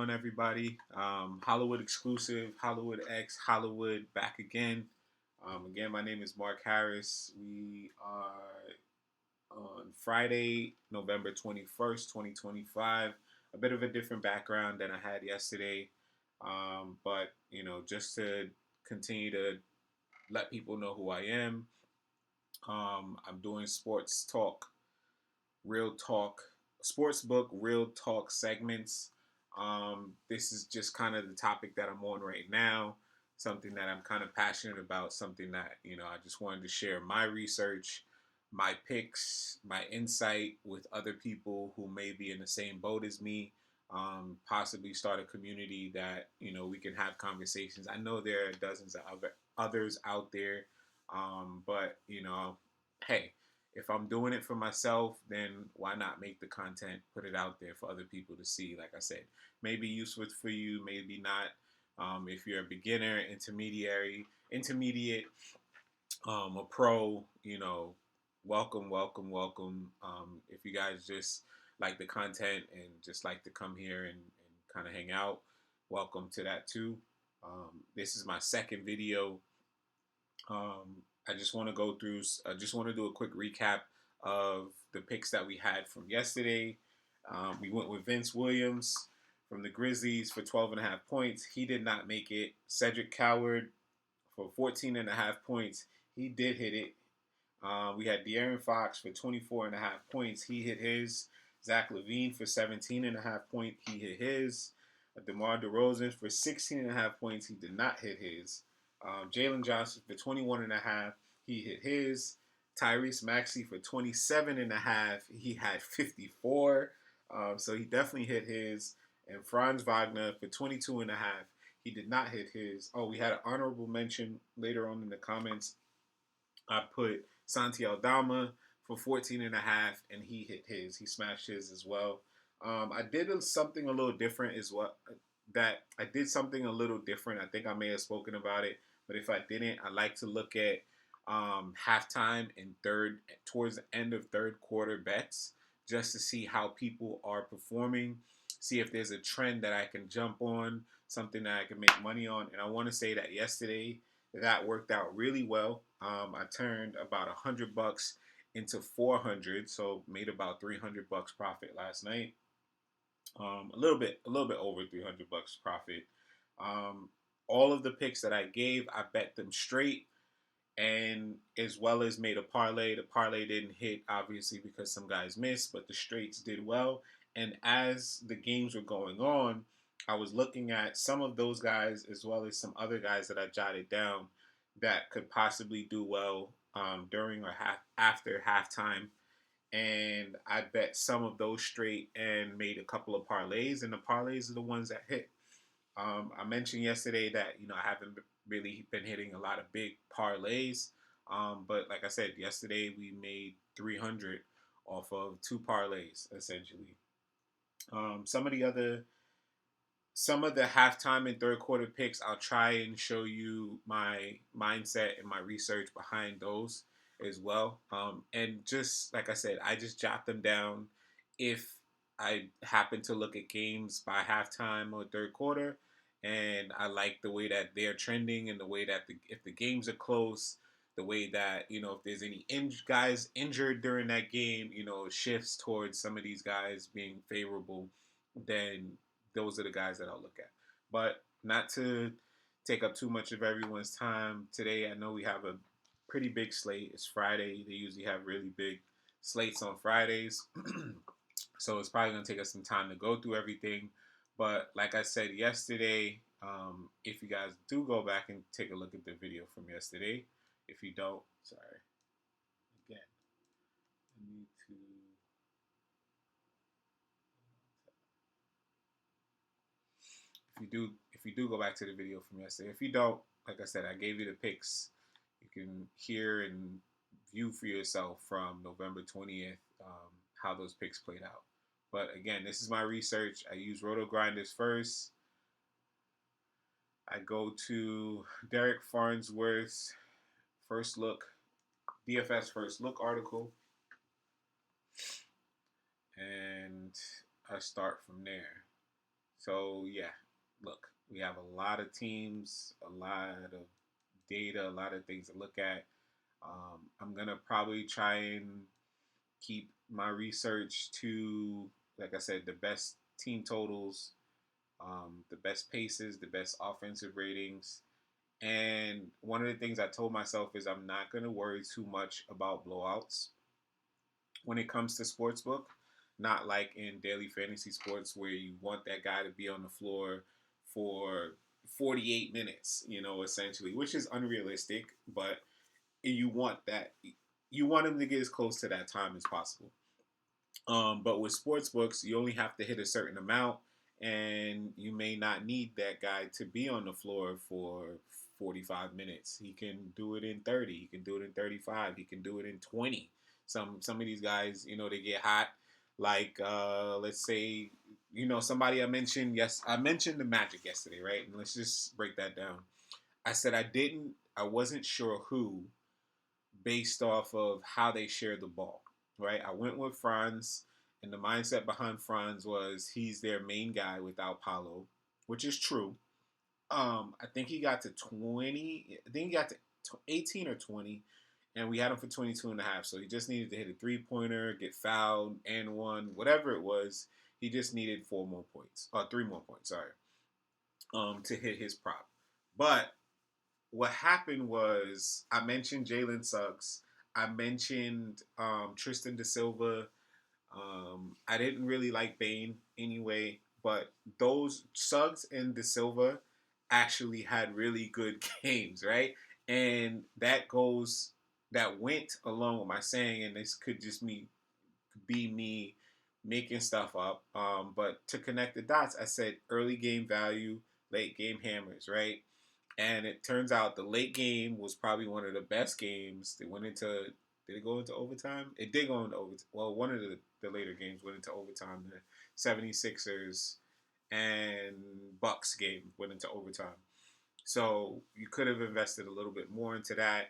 on, everybody? Hollawood exclusive, Hollywood X, Hollywood back again. Again, my name is Mark Harris. We are on Friday, November 21st, 2025. A bit of a different background than I had yesterday. But, just to continue to let people know who I am, I'm doing sports talk, real talk, sportsbook, real talk segments. This is just kind of the topic that I'm on right now, something that I'm kind of passionate about, something that, I just wanted to share my research, my picks, my insight with other people who may be in the same boat as me. Possibly start a community that, we can have conversations. I know there are dozens of others out there, but, hey, if I'm doing it for myself, then why not make the content, put it out there for other people to see? Like I said, maybe useful for you, maybe not. If you're a beginner, intermediate, a pro, welcome, welcome, welcome. If you guys just like the content and just like to come here and kind of hang out, welcome to that too. This is my second video. I just want to go through. I just want to do a quick recap of the picks that we had from yesterday. We went with Vince Williams from the Grizzlies for 12.5 points. He did not make it. Cedric Coward for 14.5 points. He did hit it. We had De'Aaron Fox for 24.5 points. He hit his. Zach LaVine for 17.5 points. He hit his. DeMar DeRozan for 16.5 points. He did not hit his. Jalen Johnson for 21.5. He hit his. Tyrese Maxey for 27.5. He had 54. So he definitely hit his. And Franz Wagner for 22.5. He did not hit his. Oh, we had an honorable mention later on in the comments. I put Santi Aldama for 14.5, and he hit his. He smashed his as well. I did something a little different as well. I did something a little different. I think I may have spoken about it, but if I didn't, I like to look at halftime and towards the end of third quarter bets, just to see how people are performing, see if there's a trend that I can jump on, something that I can make money on. And I want to say that yesterday that worked out really well. I turned about $100 into 400, so made about $300 profit last night. A little bit over $300 profit. All of the picks that I gave, I bet them straight, and as well as made a parlay. The parlay didn't hit, obviously, because some guys missed, but the straights did well. And as the games were going on, I was looking at some of those guys as well as some other guys that I jotted down that could possibly do well during or after halftime, and I bet some of those straight and made a couple of parlays, and the parlays are the ones that hit. I mentioned yesterday that I haven't really been hitting a lot of big parlays, but like I said yesterday, we made 300 off of two parlays essentially. Some of the halftime and third quarter picks, I'll try and show you my mindset and my research behind those as well. And just like I said, I just jot them down if I happen to look at games by halftime or third quarter, and I like the way that they're trending and the way that if the games are close, the way that if there's any guys injured during that game, it shifts towards some of these guys being favorable, then those are the guys that I'll look at. But not to take up too much of everyone's time today, I know we have a pretty big slate. It's Friday. They usually have really big slates on Fridays. So it's probably going to take us some time to go through everything. But like I said yesterday, if you guys do go back and take a look at the video from yesterday, if you don't, sorry, again, I need to. If you do go back to the video from yesterday, if you don't, like I said, I gave you the picks. You can hear and view for yourself from November 20th how those picks played out. But again, this is my research. I use Roto Grinders first. I go to Derek Farnsworth's first look, DFS first look article, and I start from there. So yeah, look, we have a lot of teams, a lot of data, a lot of things to look at. I'm gonna probably try and keep my research to, like I said, the best team totals, the best paces, the best offensive ratings. And one of the things I told myself is I'm not going to worry too much about blowouts when it comes to sportsbook. Not like in daily fantasy sports where you want that guy to be on the floor for 48 minutes, essentially, which is unrealistic, but you want that. You want him to get as close to that time as possible. But with sports books, you only have to hit a certain amount, and you may not need that guy to be on the floor for 45 minutes. He can do it in 30. He can do it in 35. He can do it in 20. Some of these guys, they get hot. Like let's say, somebody I mentioned. Yes, I mentioned the Magic yesterday, right? And let's just break that down. I said I wasn't sure who based off of how they share the ball, right? I went with Franz, and the mindset behind Franz was he's their main guy without Paulo, which is true. I think he got to 20. I think he got to 18 or 20, and we had him for 22 and a half. So he just needed to hit a three-pointer, get fouled, and one, whatever it was. He just needed 4 more points, or 3 more points, sorry, to hit his prop. But what happened was I mentioned Jalen Suggs. I mentioned Tristan Da Silva. I didn't really like Bane anyway, but those Suggs and Da Silva actually had really good games, right? And that went along with my saying, and this could just be me making stuff up. But to connect the dots, I said early game value, late game hammers, right? And it turns out the late game was probably one of the best games. They went into Did it go into overtime? It did go into overtime. Well, one of the later games went into overtime. The 76ers and Bucks game went into overtime. So you could have invested a little bit more into that.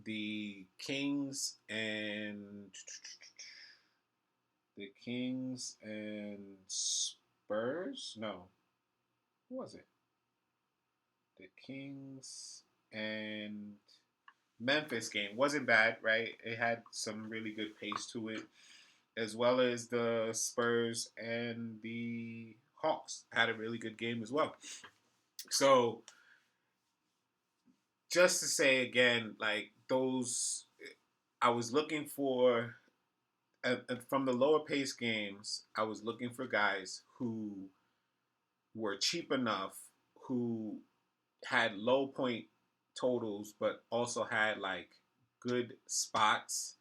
The Kings and Spurs? No. Who was it? The Kings and Memphis game wasn't bad, right? It had some really good pace to it, as well as the Spurs and the Hawks had a really good game as well. So just to say again, like those, I was looking for from the lower pace games. I was looking for guys who were cheap enough, who had low point totals, but also had like good spots,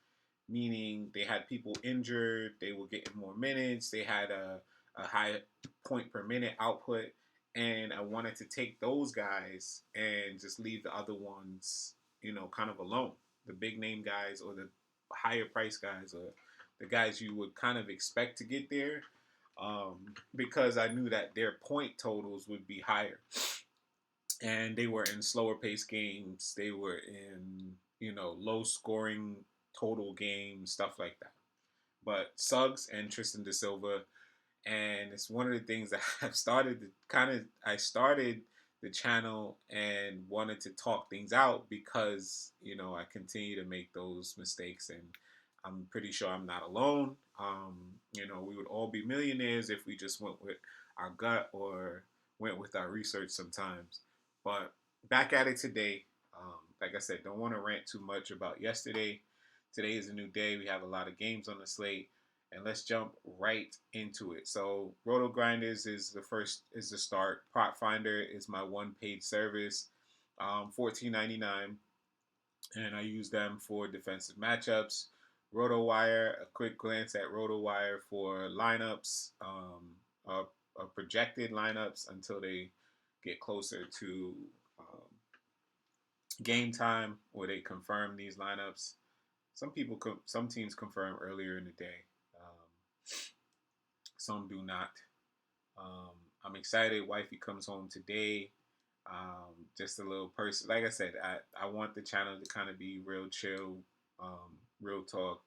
meaning they had people injured, they were getting more minutes, they had a high point per minute output. And I wanted to take those guys and just leave the other ones, kind of alone. The big name guys or the higher price guys or the guys you would kind of expect to get there, because I knew that their point totals would be higher, and they were in slower paced games. They were in low scoring total games, stuff like that. But Suggs and Tristan Da Silva, and it's one of the things that I started the channel and wanted to talk things out because I continue to make those mistakes, and I'm pretty sure I'm not alone. We would all be millionaires if we just went with our gut or went with our research sometimes. But back at it today. Like I said, don't want to rant too much about yesterday. Today is a new day. We have a lot of games on the slate, and let's jump right into it. So, Roto Grinders is the start. Propfinder is my one paid service, $14.99, and I use them for defensive matchups. RotoWire, a quick glance at RotoWire for lineups, projected lineups until they get closer to game time where they confirm these lineups. Some teams confirm earlier in the day. Um, some do not. I'm excited. Wifey comes home today. Just a little person. Like I said, I want the channel to kind of be real chill, real talk.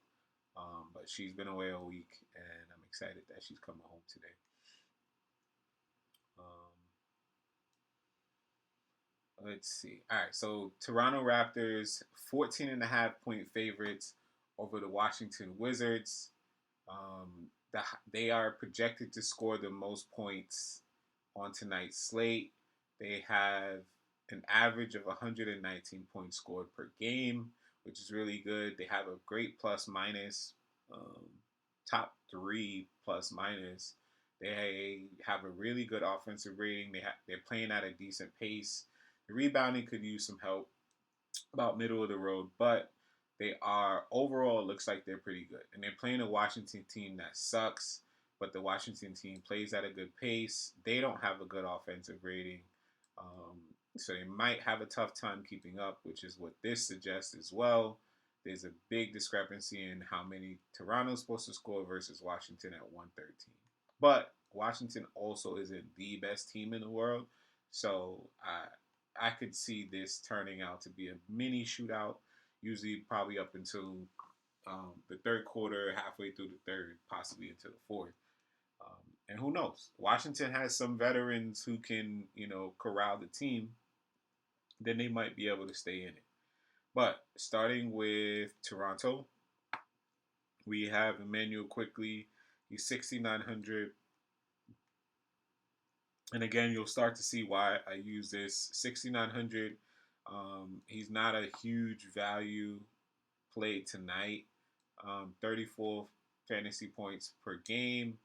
But she's been away all week, and I'm excited that she's coming home today. Let's see. All right, so Toronto Raptors 14.5 point favorites over the Washington Wizards. They are projected to score the most points on tonight's slate. They have an average of 119 points scored per game, which is really good. They have a great plus minus, um, top three plus minus. They have a really good offensive rating. They're playing at a decent pace. The rebounding could use some help, about middle of the road, but they are overall it looks like they're pretty good. And they're playing a Washington team that sucks, but the Washington team plays at a good pace. They don't have a good offensive rating. Um, so they might have a tough time keeping up, which is what this suggests as well. There's a big discrepancy in how many Toronto's supposed to score versus Washington at 113. But Washington also isn't the best team in the world. So I could see this turning out to be a mini shootout, usually probably up until the third quarter, halfway through the third, possibly into the fourth. And who knows? Washington has some veterans who can, corral the team. Then they might be able to stay in it. But starting with Toronto, we have Emmanuel Quickly. He's 6,900. And again, you'll start to see why I use this 6,900. He's not a huge value play tonight. 34 fantasy points per game.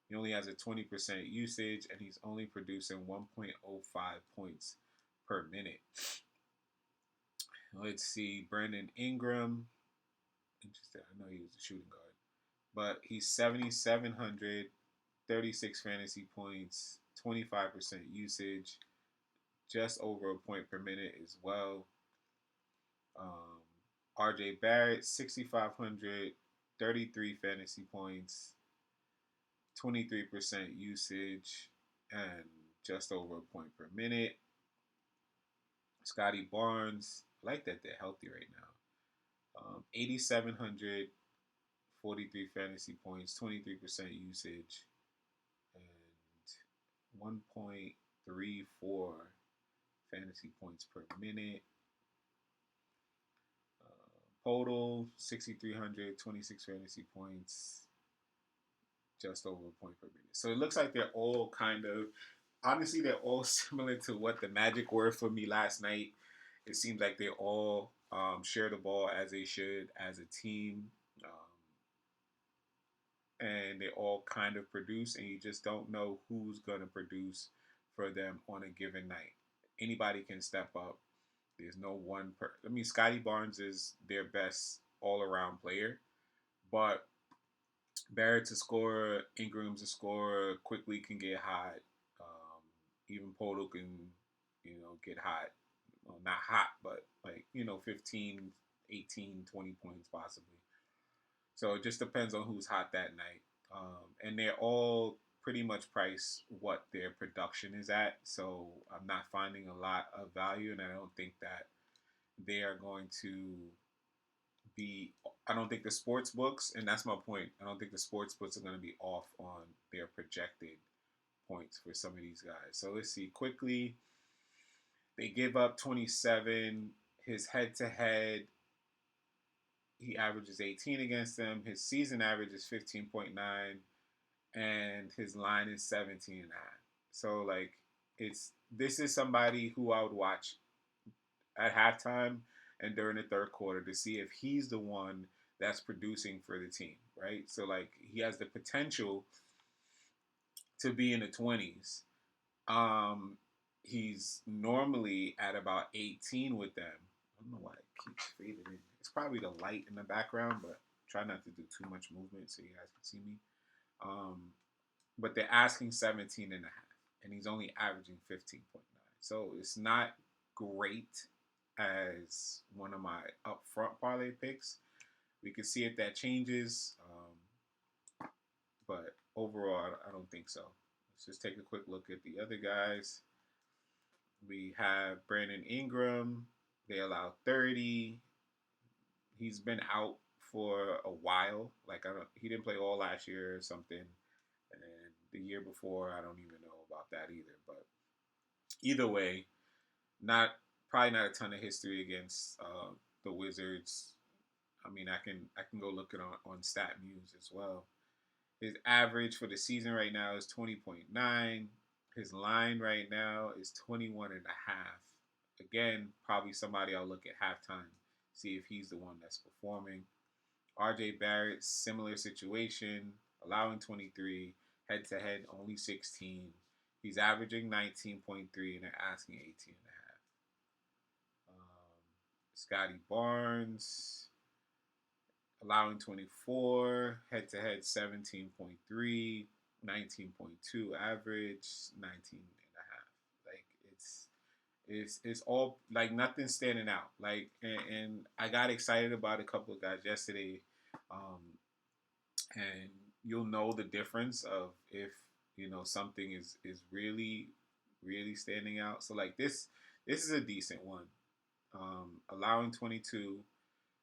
He only has a 20% usage, and he's only producing 1.05 points per minute. Let's see, Brandon Ingram. Interesting. I know he was a shooting guard, but he's 7,700, 36 fantasy points, 25% usage, just over a point per minute as well. Um, RJ Barrett, 6,500, 33 fantasy points, 23% usage, and just over a point per minute. Scotty Barnes, I like that they're healthy right now. 8,700, 43 fantasy points, 23% usage, and 1.34 fantasy points per minute. Total 6,300, 26 fantasy points, just over a point per minute. So it looks like they're all honestly, they're all similar to what the Magic were for me last night. It seems like they all share the ball as they should as a team. And they all kind of produce, and you just don't know who's going to produce for them on a given night. Anybody can step up. There's no one Scotty Barnes is their best all-around player, but Barrett to score, Ingram's to score, quickly can get hot. Even Poto can, get hot. Well, not hot, but 15, 18, 20 points possibly. So it just depends on who's hot that night. And they're all pretty much priced what their production is at. So I'm not finding a lot of value, and I don't think that they are going to be. I don't think the sports books, and that's my point. I don't think the sports books are going to be off on their projected points for some of these guys. So let's see quickly. They give up 27. His head-to-head, he averages 18 against them. His season average is 15.9, and his line is 17.5. So this is somebody who I would watch at halftime and during the third quarter to see if he's the one that's producing for the team, right? So he has the potential to be in the 20s. He's normally at about 18 with them. I don't know why it keeps fading in. It's probably the light in the background, but try not to do too much movement so you guys can see me. But they're asking 17 and a half, and he's only averaging 15.9. So it's not great as one of my upfront parlay picks. We can see if that changes, but overall, I don't think so. Let's just take a quick look at the other guys. We have Brandon Ingram. They allow 30. He's been out for a while. He didn't play all last year or something, and the year before, I don't even know about that either. But either way, not Probably not a ton of history against the Wizards. I mean, I can go look it on Stat Muse as well. His average for the season right now is 20.9. His line right now is 21 and a half. Again, probably somebody I'll look at halftime, see if he's the one that's performing. RJ Barrett, similar situation, allowing 23, head to head only 16. He's averaging 19.3 and they're asking 18 and a half. Scotty Barnes, allowing 24, head to head 17.3, 19.2 average, 19 and a half. Like it's all like nothing standing out. Like and I got excited about a couple of guys yesterday, and you'll know the difference of if something is really standing out. So like this is a decent one. Allowing 22,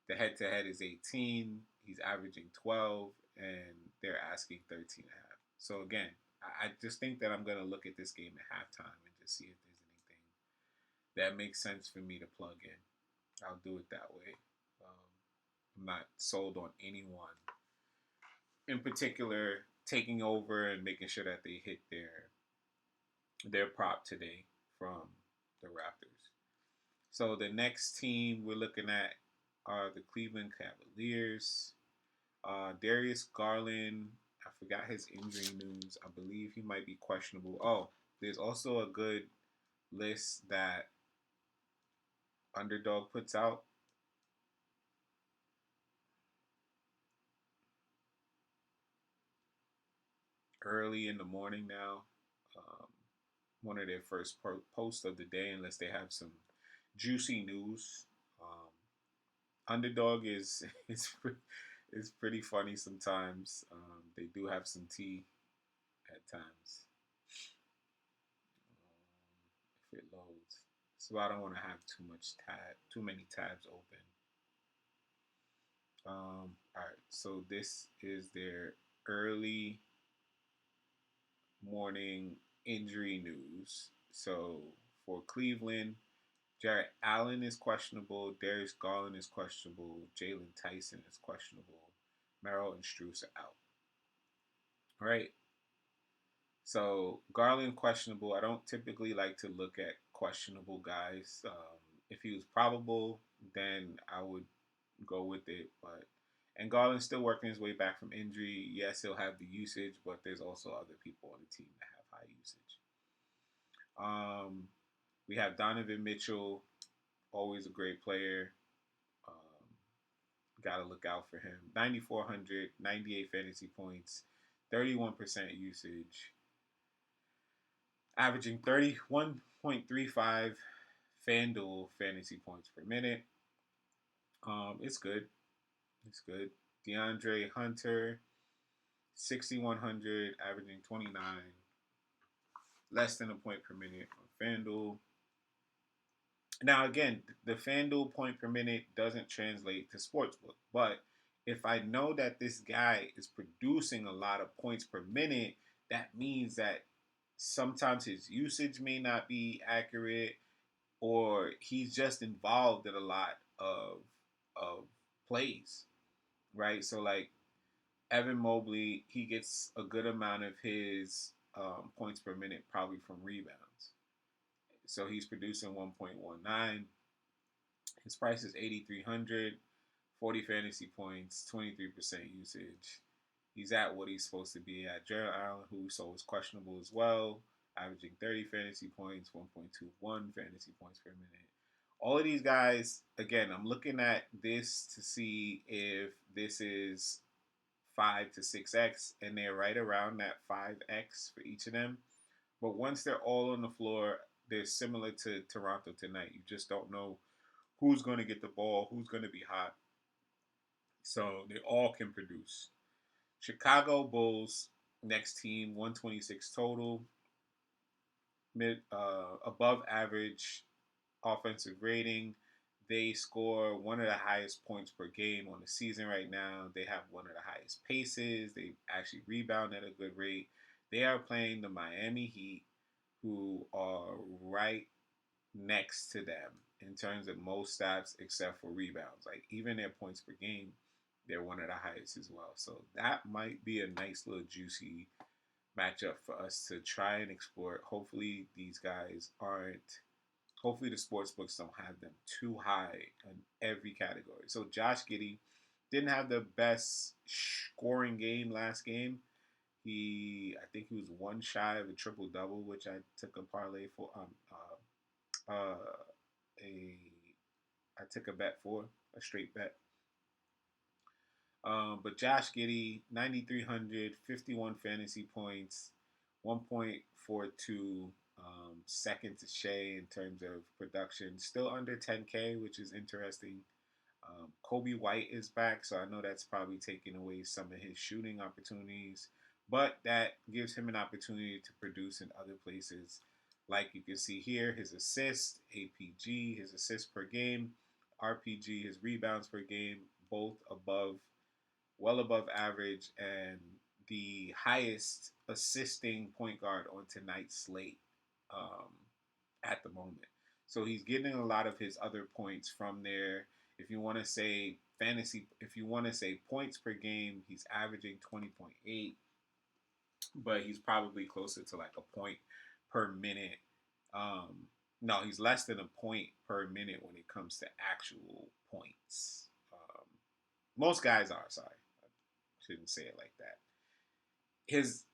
the head to head is 18. He's averaging 12, and they're asking 13 and a half. So again, I just think that I'm gonna look at this game at halftime and just see if there's anything that makes sense for me to plug in. I'll do it that way. I'm not sold on anyone in particular taking over and making sure that they hit their prop today from the Raptors. So the next team we're looking at are the Cleveland Cavaliers. Darius Garland, I forgot his injury news. I believe he might be questionable. Oh, there's also a good list that Underdog puts out. Early in the morning now. Um, One of their first posts of the day, unless they have some juicy news. Underdog is pretty funny sometimes. They do have some tea at times. If it loads, so I don't want to have too many tabs open. All right, so this is their early morning injury news. So for Cleveland, Jarrett Allen is questionable. Darius Garland is questionable. Jalen Tyson is questionable. Merrill and Strus are out. All right. So Garland questionable. I don't typically like to look at questionable guys. If he was probable, then I would go with it. And Garland's still working his way back from injury. Yes, he'll have the usage, but there's also other people on the team that have high usage. We have Donovan Mitchell, always a great player. Um, Got to look out for him. 9,400, 98 fantasy points, 31% usage, averaging 31.35 FanDuel fantasy points per minute. It's good. It's good. DeAndre Hunter, 6,100, averaging 29, less than a point per minute on FanDuel. Now, again, the FanDuel point per minute doesn't translate to Sportsbook, but if I know that this guy is producing a lot of points per minute, that means that sometimes his usage may not be accurate, or he's just involved in a lot of plays, right? So like Evan Mobley, he gets a good amount of his points per minute probably from rebounds. So he's producing 1.19. His price is 8,300, 40 fantasy points, 23% usage. He's at what he's supposed to be at. Jared Allen, who so is questionable as well, averaging 30 fantasy points, 1.21 fantasy points per minute. All of these guys, again, I'm looking at this to see if this is 5 to 6x, and they're right around that 5x for each of them. But once they're all on the floor, they're similar to Toronto tonight. You just don't know who's going to get the ball, who's going to be hot. So they all can produce. Chicago Bulls, next team, 126 total, above average offensive rating. They score one of the highest points per game on the season right now. They have one of the highest paces. They actually rebound at a good rate. They are playing the Miami Heat, who are right next to them. in terms of most stats except for rebounds. Like even their points per game, they're one of the highest as well. So that might be a nice little juicy matchup for us to try and explore. Hopefully these guys aren't. Hopefully the sports books don't have them too high in every category. So Josh Giddey didn't have the best scoring game last game. I think he was one shy of a triple double, which I took a parlay for. A I took a bet for a straight bet. But Josh Giddey, 9,300, 51 fantasy points, 1.42 second to Shea in terms of production. Still under 10K, which is interesting. Kobe White is back, so I know that's probably taking away some of his shooting opportunities, but that gives him an opportunity to produce in other places. Like you can see here, his assists, APG, his assists per game, RPG, his rebounds per game, both well above average, and the highest assisting point guard on tonight's slate um, at the moment. So he's getting a lot of his other points from there. If you want to say fantasy, if you want to say points per game, he's averaging 20.8, but he's probably closer to like a point per minute. No, he's less than a point per minute when it comes to actual points. Most guys are, sorry. I shouldn't say it like that.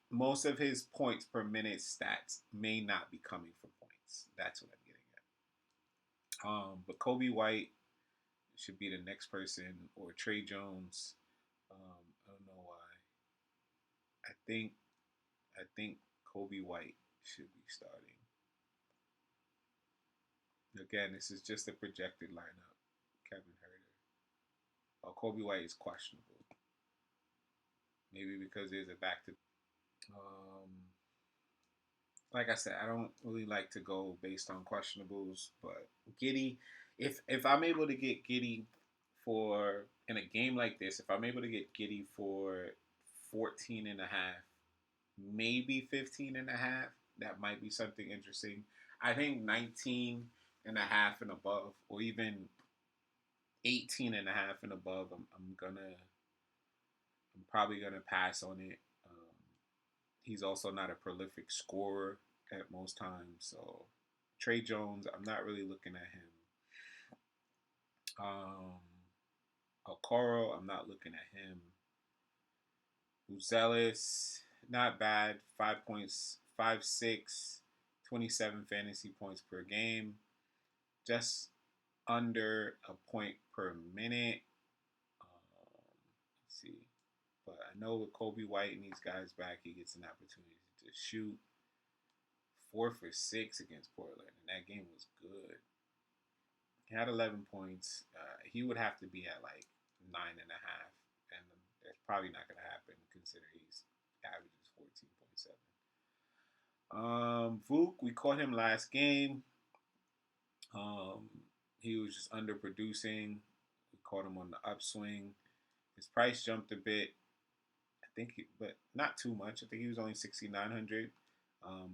Most of his points per minute stats may not be coming from points. That's what I'm getting at. But Kobe White should be the next person, or Trey Jones. I don't know why. I think Kobe White should be starting. Again, this is just a projected lineup. Kevin Herter. Oh, Kobe White is questionable. Maybe because there's a back to. Like I said, I don't really like to go based on questionables, but Giddey, if I'm able to get Giddey for in a game like this, if I'm able to get Giddey for 14 and a half, maybe 15 and a half, that might be something interesting. I think 19 and a half and above, or even 18 and a half and above, I'm probably gonna pass on it. He's also not a prolific scorer at most times. So Trey Jones, I'm not really looking at him. Okoro, I'm not looking at him. Uzelis, not bad. 5 points, 5'6", 27 fantasy points per game. Just under a point per minute. Let's see. But I know with Kobe White and these guys back, he gets an opportunity to shoot 4 for 6 against Portland, and that game was good. He had 11 points. He would have to be at like 9.5, and that's probably not going to happen considering he's averages 14.7. Vuk, we caught him last game. He was just underproducing. We caught him on the upswing. His price jumped a bit. I think, but not too much. I think he was only 6,900.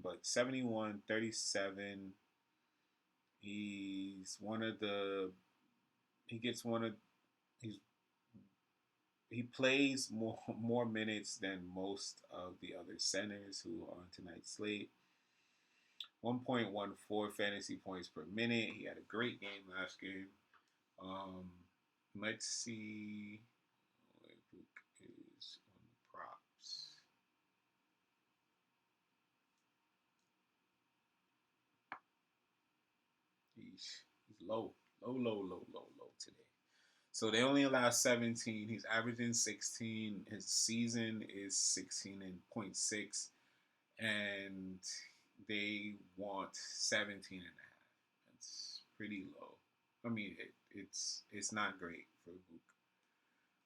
But 71, 37. He's one of the. He gets one of. He's he plays more minutes than most of the other centers who are on tonight's slate. 1.14 fantasy points per minute. He had a great game last game. Um, let's see where Luke is on the props. He's low today. So they only allow 17. He's averaging 16. His season is 16.6, and they want 17 and a half. That's pretty low. I mean, it's not great for Luke.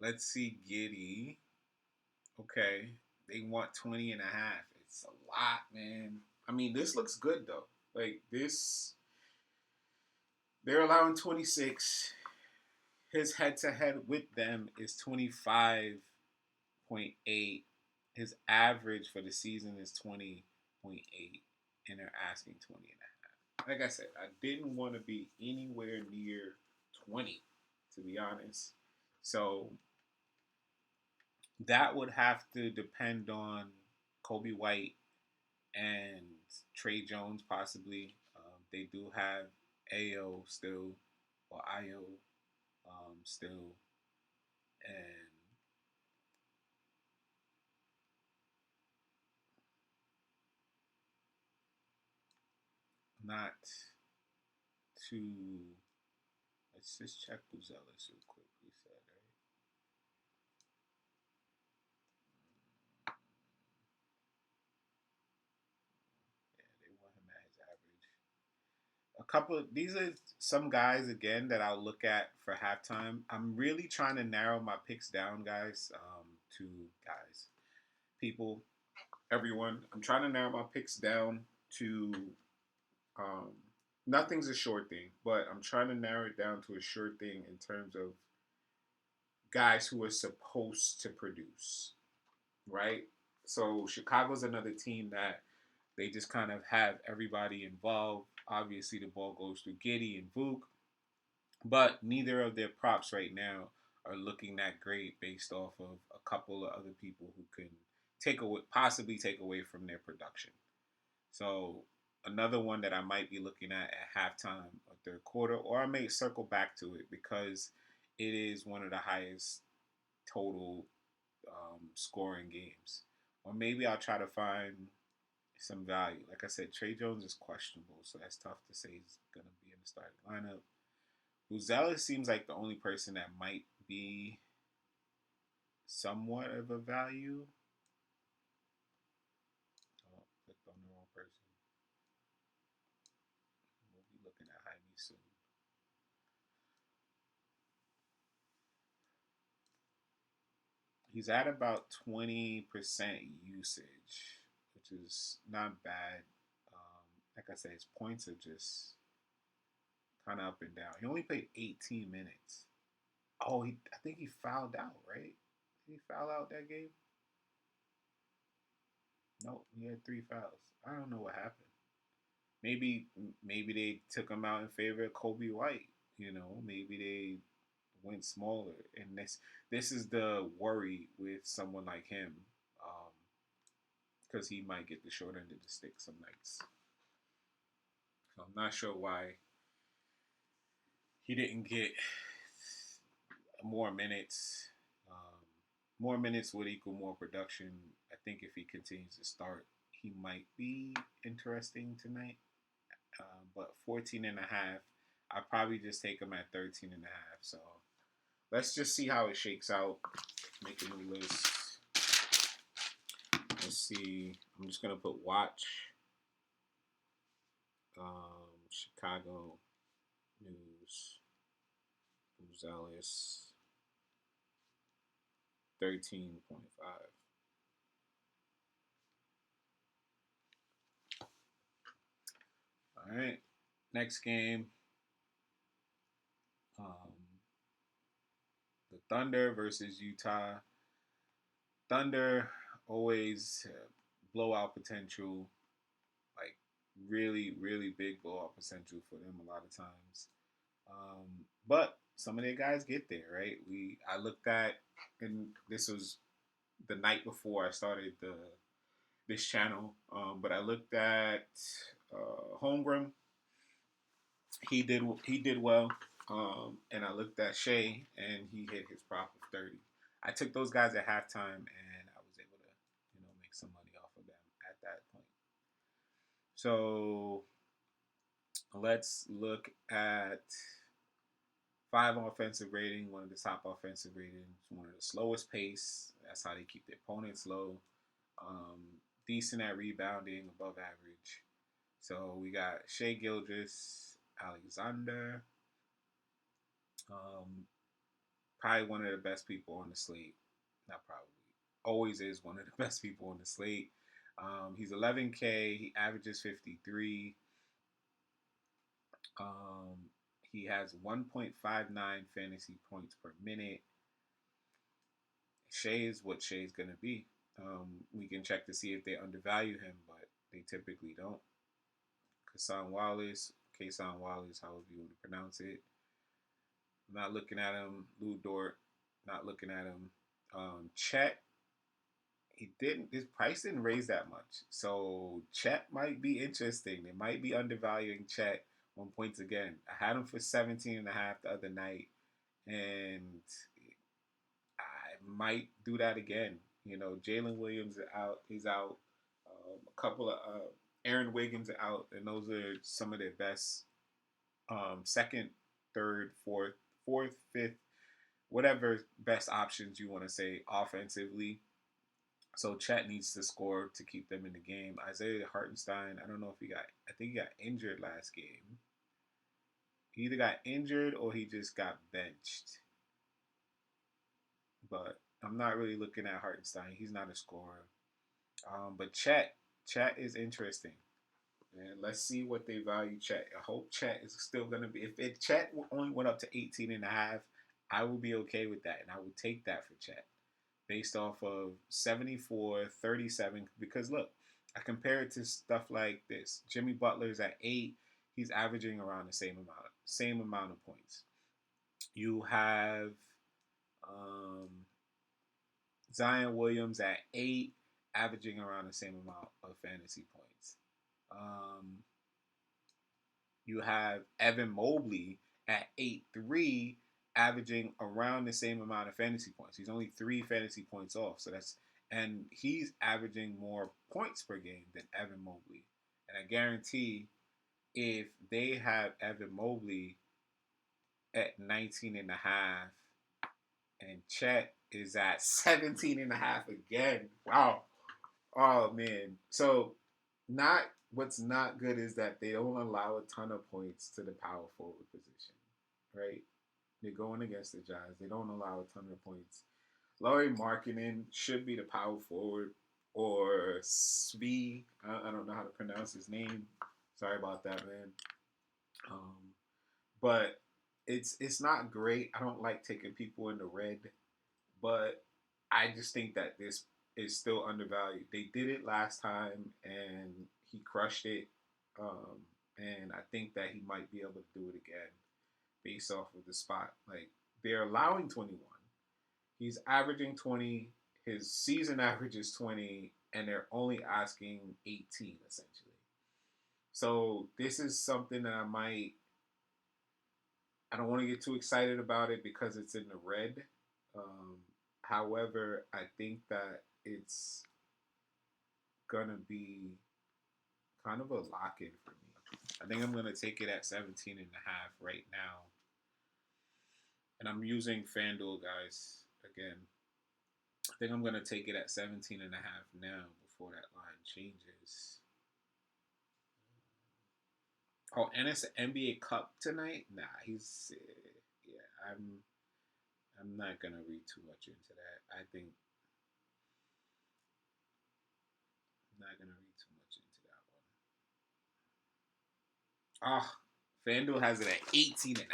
Let's see, Giddy. Okay, they want 20 and a half. It's a lot, man. I mean, this looks good though. Like this, they're allowing 26. His head to head with them is 25.8. His average for the season is 20.8, and they're asking 20 and a half. like I said, I didn't want to be anywhere near 20, to be honest. So that would have to depend on Kobe White and Trey Jones, possibly. They do have AO still, or IO still, and not too. Let's just check Buzelis real quick. We said, right? Yeah, they want him at his average. A couple of these are some guys again that I'll look at for halftime. I'm really trying to narrow my picks down, guys. To guys, people, everyone. I'm trying to narrow my picks down to um, nothing's a sure thing, but I'm trying to narrow it down to a sure thing in terms of guys who are supposed to produce, right? So Chicago's another team that they just kind of have everybody involved. Obviously, the ball goes through Giddy and Vuk, but neither of their props right now are looking that great based off of a couple of other people who can possibly take away from their production. So another one that I might be looking at halftime or third quarter, or I may circle back to it because it is one of the highest total scoring games. Or maybe I'll try to find some value. Like I said, Trey Jones is questionable, so that's tough to say he's going to be in the starting lineup. Buzelis seems like the only person that might be somewhat of a value. Oh, clicked on the wrong person. We'll be looking at Jaime soon. He's at about 20% usage, which is not bad. Like I said, his points are just kind of up and down. He only played 18 minutes. Oh, I think he fouled out, right? Did he foul out that game? No, he had 3 fouls. I don't know what happened. Maybe maybe they took him out in favor of Kobe White. Maybe they went smaller, and this is the worry with someone like him, because he might get the short end of the stick some nights. So I'm not sure why he didn't get more minutes. Um, More minutes would equal more production. I think if he continues to start, he might be interesting tonight. But 14 and a half, I'd probably just take him at 13 and a half. So let's just see how it shakes out. Make a new list. Let's see. I'm just going to put watch Chicago News, Gonzalez, 13.5. All right. Next game. Um, the Thunder versus Utah. Thunder always blowout potential, like really, really big blowout potential for them a lot of times. But some of their guys get there, right? I looked at, and this was the night before I started this channel, but I looked at Holmgren. He did well, and I looked at Shea, and he hit his prop of 30. I took those guys at halftime, and I was able to make some money off of them at that point. So let's look at five offensive rating, one of the top offensive ratings, one of the slowest pace. That's how they keep their opponents low. Decent at rebounding, above average. So we got Shea Gildress, Alexander, um, probably one of the best people on the slate. Not probably, always is one of the best people on the slate. He's 11K. He averages 53. Um, he has 1.59 fantasy points per minute. Shea is what Shea's going to be. We can check to see if they undervalue him, but they typically don't Kason Wallace, however you want to pronounce it. Not looking at him. Lou Dort, not looking at him. Chet, he didn't. His price didn't raise that much, so Chet might be interesting. They might be undervaluing Chet on points again. I had him for 17.5 the other night, and I might do that again. Jalen Williams is out. He's out. A couple of Aaron Wiggins are out, and those are some of their best second, third, fourth, fifth, whatever best options you want to say offensively. So Chet needs to score to keep them in the game. Isaiah Hartenstein, I don't know if I think he got injured last game. He either got injured or he just got benched. But I'm not really looking at Hartenstein. He's not a scorer. But Chet is interesting. And let's see what they value Chet. I hope Chet is still going to be. If Chet only went up to 18.5, I would be okay with that. And I would take that for Chet based off of 74, 37. Because look, I compare it to stuff like this. Jimmy Butler's at 8. He's averaging around the same amount of points. You have Zion Williams at 8, averaging around the same amount of fantasy points. You have Evan Mobley at 8-3, averaging around the same amount of fantasy points. He's only 3 fantasy points off. And he's averaging more points per game than Evan Mobley. And I guarantee if they have Evan Mobley at 19.5 and Chet is at 17.5 again. Wow. Oh man. So what's not good is that they don't allow a ton of points to the power forward position. Right? They're going against the Jazz. They don't allow a ton of points. Lauri Markkanen should be the power forward, or Svi. I don't know how to pronounce his name. Sorry about that, man. But it's not great. I don't like taking people in the red, but I just think that this is still undervalued. They did it last time, and he crushed it. And I think that he might be able to do it again based off of the spot. Like, they're allowing 21. He's averaging 20. His season average is 20, and they're only asking 18 essentially. So this is something that I don't want to get too excited about it because it's in the red. However, I think that it's gonna be kind of a lock-in for me. I think I'm gonna take it at 17.5 right now. And I'm using FanDuel, guys, again. I think I'm going to take it at 17.5 now before that line changes. Oh, and it's an NBA Cup tonight? Nah, I'm not going to read too much into that. I'm not going to read too much into that one. Ah, FanDuel has it at 18.5.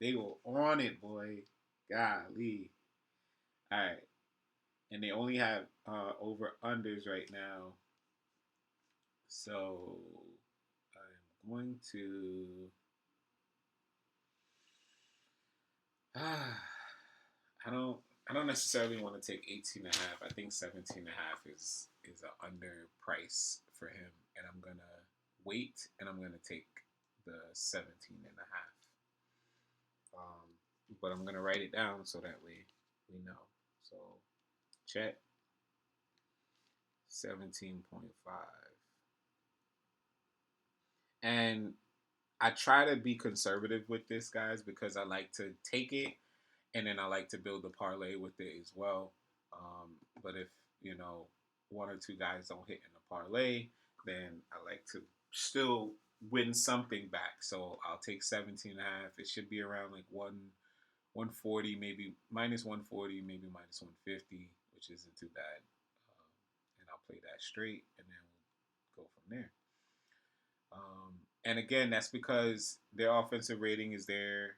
They were on it, boy. Golly. All right. And they only have over unders right now. So I'm going to I don't necessarily want to take 18.5. I think 17.5 is an under price for him, and I'm gonna wait and I'm gonna take the 17.5. But I'm gonna write it down so that way we know. So Chet 17.5. And I try to be conservative with this, guys, because I like to take it and then I like to build a parlay with it as well. But if, one or two guys don't hit in the parlay, then I like to still win something back. So I'll take 17.5. It should be around like 140, maybe minus 140, maybe minus 150, which isn't too bad. And I'll play that straight and then we'll go from there. And again, that's because their offensive rating is there.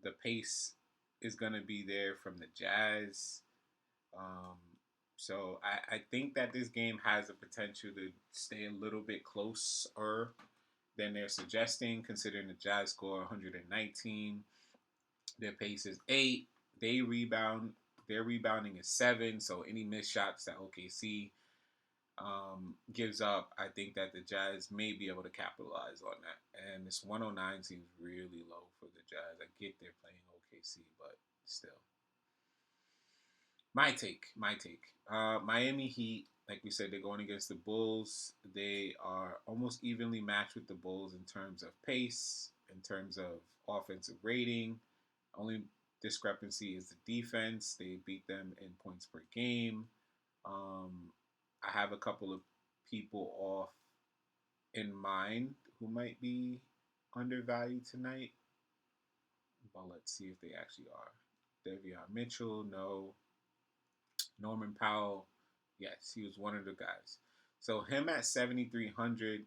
The pace is going to be there from the Jazz. So I think that this game has the potential to stay a little bit closer than they're suggesting, considering the Jazz score 119. Their pace is 8. They rebound. Their rebounding is 7. So any missed shots that OKC gives up, I think that the Jazz may be able to capitalize on that. And this 109 seems really low for the Jazz. I get they're playing OKC, but still. My take. Miami Heat, like we said, they're going against the Bulls. They are almost evenly matched with the Bulls in terms of pace, in terms of offensive rating. Only discrepancy is the defense. They beat them in points per game. Um, I have a couple of people off in mind who might be undervalued tonight, but let's see if they actually are. Devion Mitchell, no. Norman Powell, yes, he was one of the guys. So him at 7,300,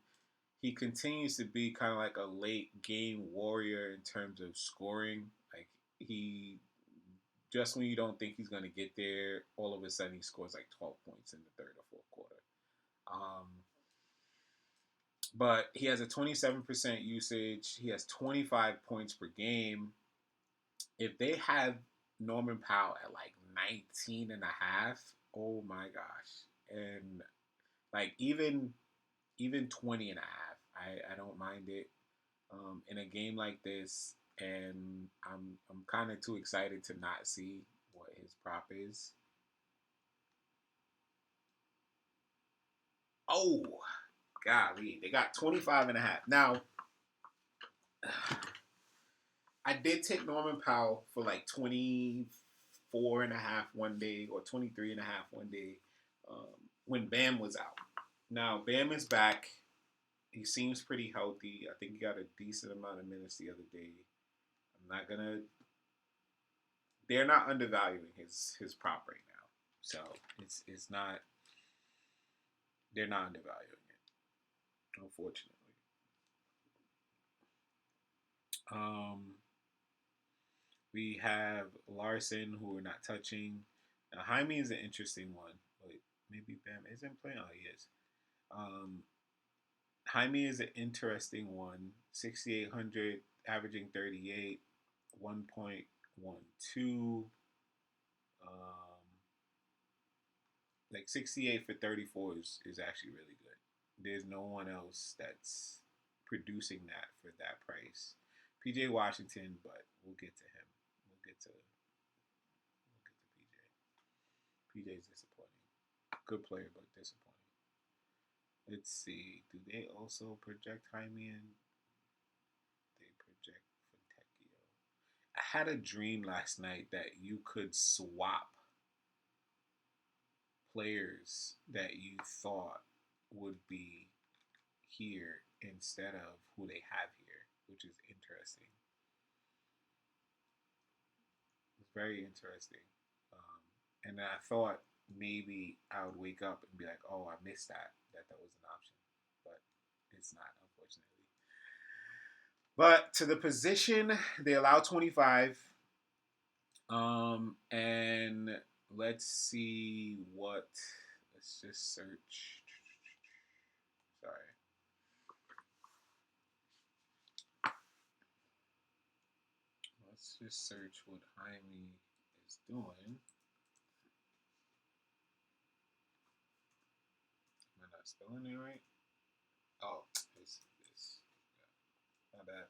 he continues to be kind of like a late game warrior in terms of scoring. Like he just when you don't think he's going to get there, all of a sudden he scores like 12 points in the third or fourth quarter. Um, but he has a 27% usage. He has 25 points per game. If they have Norman Powell at like 19 and a half, oh my gosh. And like even 20 and a half, I don't mind it in a game like this. And I'm kind of too excited to not see what his prop is. Oh, golly. They got 25 and a half. Now, I did take Norman Powell for like 24 and a half one day or 23 and a half one day when Bam was out. Now, Bam is back. He seems pretty healthy. I think he got a decent amount of minutes the other day. I'm not going to. They're not undervaluing his prop right now. So it's not. They're not undervaluing it, unfortunately. Um, we have Larson, who we're not touching. Now, Jaime is an interesting one. Wait, maybe Bam isn't playing? Oh, he is. Um, Jaime is an interesting one. 6,800, averaging 38, 1.12. Um, like 68 for 34 is actually really good. There's no one else that's producing that for that price. PJ Washington, but we'll get to him. We'll get to PJ. PJ's disappointing. Good player, but disappointing. Let's see. Do they also project Jaime in? They project Fontecchio. I had a dream last night that you could swap players that you thought would be here instead of who they have here, which is interesting. It's very interesting. And I thought maybe I would wake up and be like, oh, I missed that was an option. But it's not, unfortunately. But to the position, they allow 25. And let's see what. Let's just search. Sorry. Let's just search what Jaime is doing. Am I not spelling it right? Oh, it's yeah, my bad.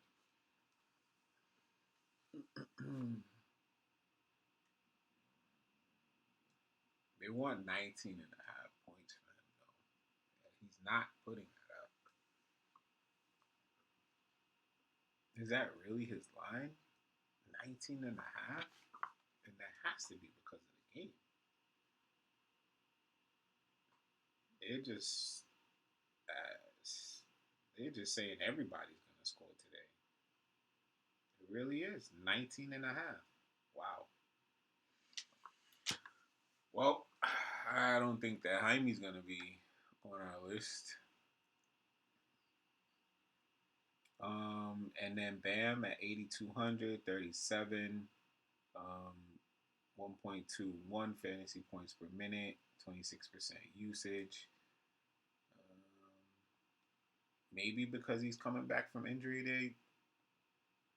They want 19 and a half points for him, though. And he's not putting that up. Is that really his line? 19 and a half? And that has to be because of the game. They're just, they're just saying everybody's going to score today. It really is. 19 and a half. Wow. Well, I don't think that Jaime's going to be on our list. And then Bam at 8,200, 37, 1.21 fantasy points per minute, 26% usage. Maybe because he's coming back from injury, they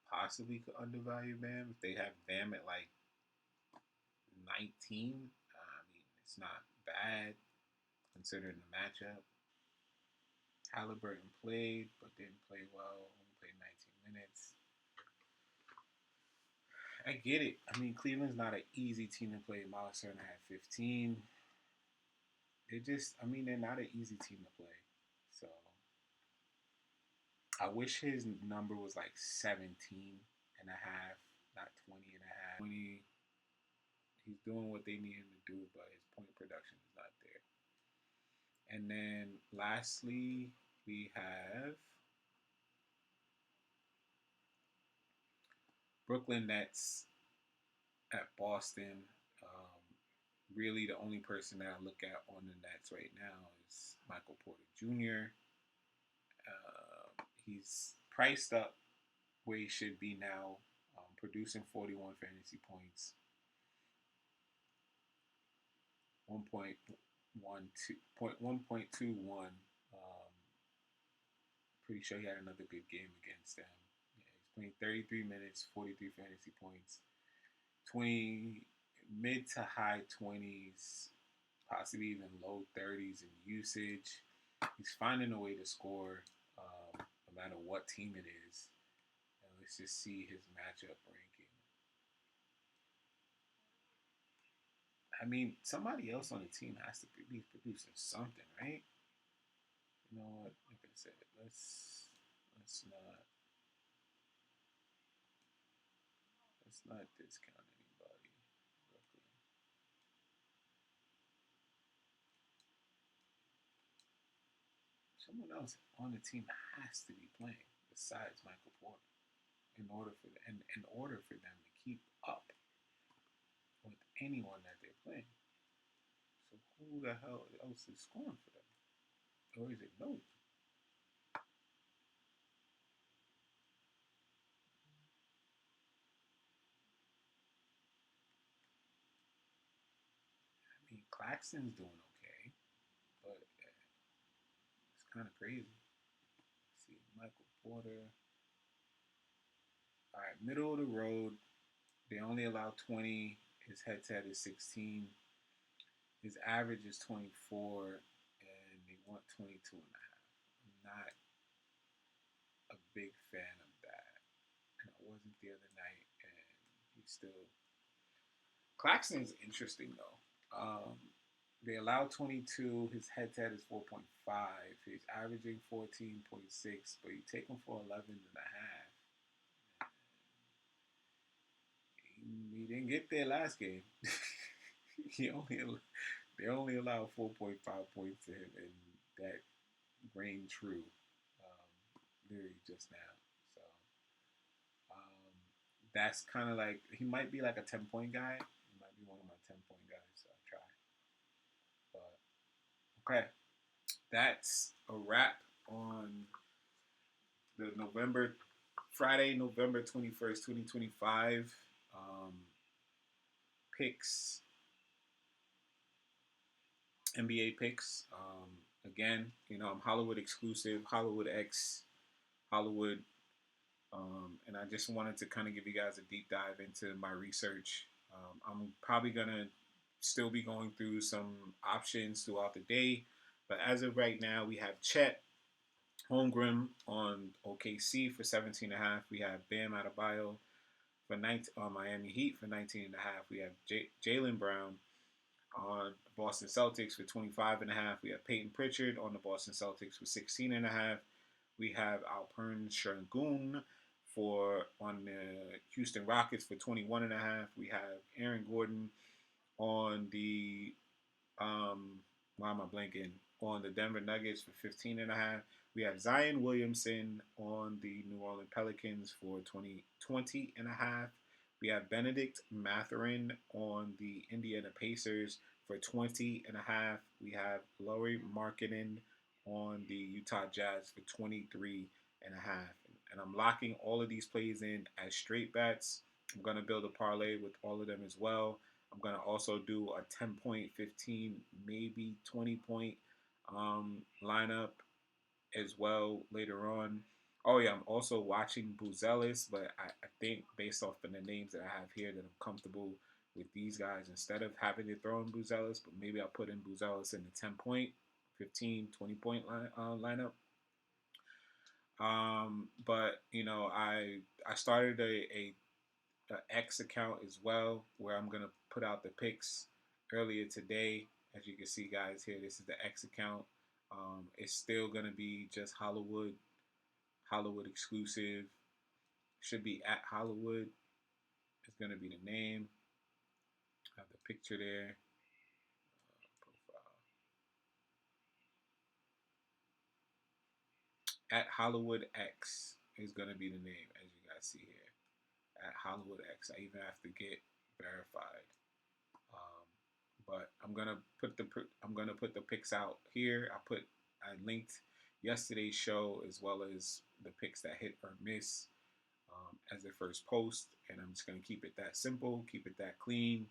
possibly could undervalue Bam. If they have Bam at like 19, I mean, it's not bad considering the matchup. Halliburton played, but didn't play well. Only played 19 minutes. I get it. I mean, Cleveland's not an easy team to play. Miles Turner had 15. They're not an easy team to play. So I wish his number was like 17 and a half, not 20 and a half. 20, he's doing what they need him to do, but his point production is not there. And then lastly, we have Brooklyn Nets at Boston. Really, the only person that I look at on the Nets right now is Michael Porter Jr. He's priced up where he should be now, producing 41 fantasy points, 1.21. Pretty sure he had another good game against them. Yeah, he's playing 33 minutes, 43 fantasy points, 20 mid to high 20s, possibly even low 30s in usage. He's finding a way to score no matter what team it is. Let's just see his matchup ranking. I mean, somebody else on the team has to be producing something, right? You know what? Like I said, let's not discount anybody. Brooklyn. Someone else on the team has to be playing besides Michael Porter in order for them to keep up with anyone that they're playing. So who the hell else is scoring for them? Or is it no? I mean, Claxton's doing okay, but it's kind of crazy. Let's see, Michael Porter. All right, middle of the road. They only allow 20. His head-to-head is 16. His average is 24, and they want 22 and a half. I'm not a big fan of that. And I wasn't the other night, and he's still. Claxton's interesting though. They allow 22. His head-to-head is 4.5. He's averaging 14.6, but you take him for 11 and a half. He didn't get there last game. he only They only allowed 4.5 points to him, and that rang true literally just now. So that's kind of like he might be like a 10-point guy. He might be one of my 10-point guys. So I'll try. But okay, that's a wrap on the Friday, November 21st, 2025 picks, NBA picks. Again, I'm Hollawood exclusive, Hollawood X, Hollawood, and I just wanted to kind of give you guys a deep dive into my research. I'm probably gonna still be going through some options throughout the day, but as of right now, we have Chet Holmgren on OKC for 17.5. We have Bam Adebayo for 19 on Miami Heat for 19.5. We have Jaylen Brown on the Boston Celtics for 25.5. We have Peyton Pritchard on the Boston Celtics for 16.5. We have Alperen Sengun on the Houston Rockets for 21.5. We have Aaron Gordon on the why am I blanking? On the Denver Nuggets for 15.5. We have Zion Williamson on the New Orleans Pelicans for 20.5. We have Benedict Mathurin on the Indiana Pacers for 20.5. We have Lauri Markkanen on the Utah Jazz for 23.5. And I'm locking all of these plays in as straight bets. I'm going to build a parlay with all of them as well. I'm gonna also do a 10 point, 15, maybe 20 point lineup as well later on. Oh yeah, I'm also watching Buzelis, but I think based off of the names that I have here that I'm comfortable with these guys instead of having to throw in Buzelis, but maybe I'll put in Buzelis in the 10 point, 15, 20 point lineup. But I started a X account as well where I'm gonna put out the picks earlier today. As you can see, guys, here this is the X account. It's still gonna be just Hollawood exclusive. Should be at Hollawood. It's gonna be the name. I have the picture there. Profile at Hollawood X is gonna be the name, as you guys see here. At Hollawood X. I even have to get verified. Um, but I'm gonna put the picks out here. I linked yesterday's show as well as the picks that hit or miss as their first post, and I'm just gonna keep it that simple, keep it that clean.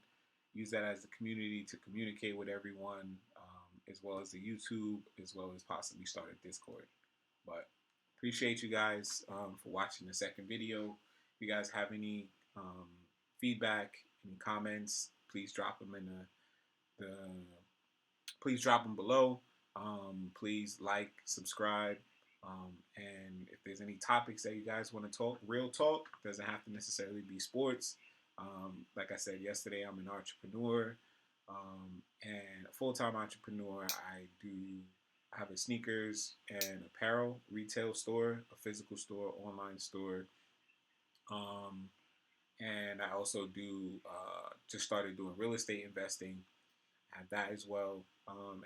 Use that as the community to communicate with everyone, as well as the YouTube, as well as possibly start a Discord. But appreciate you guys for watching the second video. If you guys have any feedback, any comments, please drop them in the please drop them below. Please like, subscribe, and if there's any topics that you guys want to talk, real talk, doesn't have to necessarily be sports. Like I said yesterday, I'm an entrepreneur and a full-time entrepreneur. I have a sneakers and apparel retail store, a physical store, online store. Um, and I also just started doing real estate investing. I have that as well.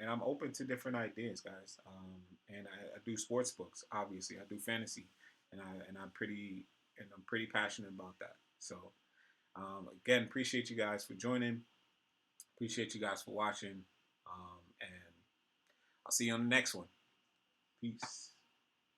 And I'm open to different ideas, guys. And I do sports books, obviously. I do fantasy, and I'm pretty passionate about that. So again, appreciate you guys for joining. Appreciate you guys for watching. And I'll see you on the next one. Peace.